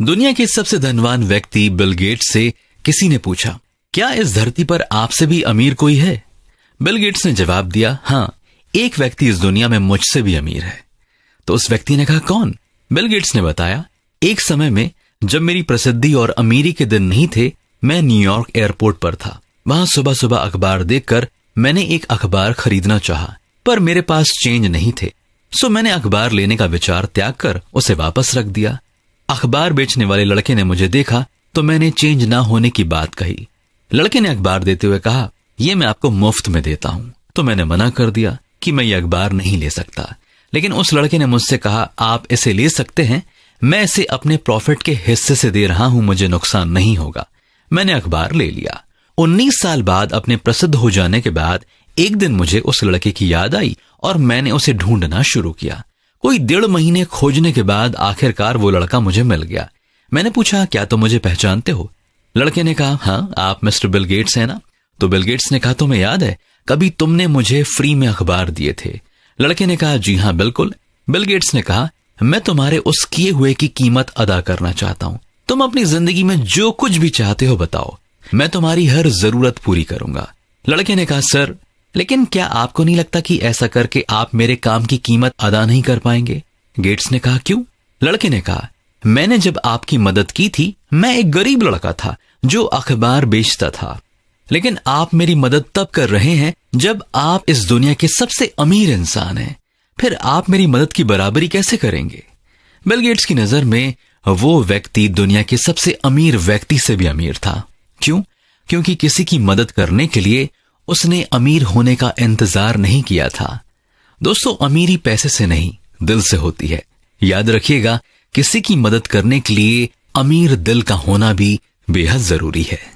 दुनिया के सबसे धनवान व्यक्ति बिल गेट्स से किसी ने पूछा, क्या इस धरती पर आपसे भी अमीर कोई है? बिल गेट्स ने जवाब दिया, हाँ, एक व्यक्ति इस दुनिया में मुझसे भी अमीर है। तो उस व्यक्ति ने कहा, कौन? बिल गेट्स ने बताया, एक समय में जब मेरी प्रसिद्धि और अमीरी के दिन नहीं थे, मैं न्यूयॉर्क एयरपोर्ट पर था। वहां सुबह सुबह अखबार देखकर मैंने एक अखबार खरीदना चाहा, पर मेरे पास चेंज नहीं थे। सो मैंने अखबार लेने का विचार त्याग कर उसे वापस रख दिया। अखबार बेचने वाले लड़के ने मुझे देखा तो मैंने चेंज ना होने की बात कही। लड़के ने अखबार देते हुए कहा, यह मैं आपको मुफ्त में देता हूं। तो मैंने मना कर दिया कि मैं ये अखबार नहीं ले सकता। लेकिन उस लड़के ने मुझसे कहा, आप इसे ले सकते हैं, मैं इसे अपने प्रॉफिट के हिस्से से दे रहा हूं, मुझे नुकसान नहीं होगा। मैंने अखबार ले लिया। 19 साल बाद अपने प्रसिद्ध हो जाने के बाद एक दिन मुझे उस लड़के की याद आई और मैंने उसे ढूंढना शुरू किया। कोई 1.5 महीने खोजने के बाद आखिरकार वो लड़का मुझे मिल गया। मैंने पूछा, क्या तुम मुझे पहचानते हो? लड़के ने कहा, हाँ, आप मिस्टर बिल गेट्स हैं ना? तो बिल गेट्स ने कहा, तुम्हें याद है कभी तुमने मुझे फ्री में अखबार दिए थे? लड़के ने कहा, जी हाँ, बिल्कुल। बिल गेट्स ने कहा, मैं तुम्हारे उस किए हुए की कीमत अदा करना चाहता हूं। तुम अपनी जिंदगी में जो कुछ भी चाहते हो बताओ, मैं तुम्हारी हर जरूरत पूरी करूंगा। लड़के ने कहा, सर, लेकिन क्या आपको नहीं लगता कि ऐसा करके आप मेरे काम की कीमत अदा नहीं कर पाएंगे? गेट्स ने कहा, क्यों? लड़के ने कहा, मैंने जब आपकी मदद की थी, मैं एक गरीब लड़का था जो अखबार बेचता था, लेकिन आप मेरी मदद तब कर रहे हैं जब आप इस दुनिया के सबसे अमीर इंसान हैं। फिर आप मेरी मदद की बराबरी कैसे करेंगे? बिल गेट्स की नजर में वो व्यक्ति दुनिया के सबसे अमीर व्यक्ति से भी अमीर था। क्यों? क्योंकि किसी की मदद करने के लिए उसने अमीर होने का इंतजार नहीं किया था। दोस्तों, अमीरी पैसे से नहीं, दिल से होती है। याद रखिएगा, किसी की मदद करने के लिए अमीर दिल का होना भी बेहद जरूरी है।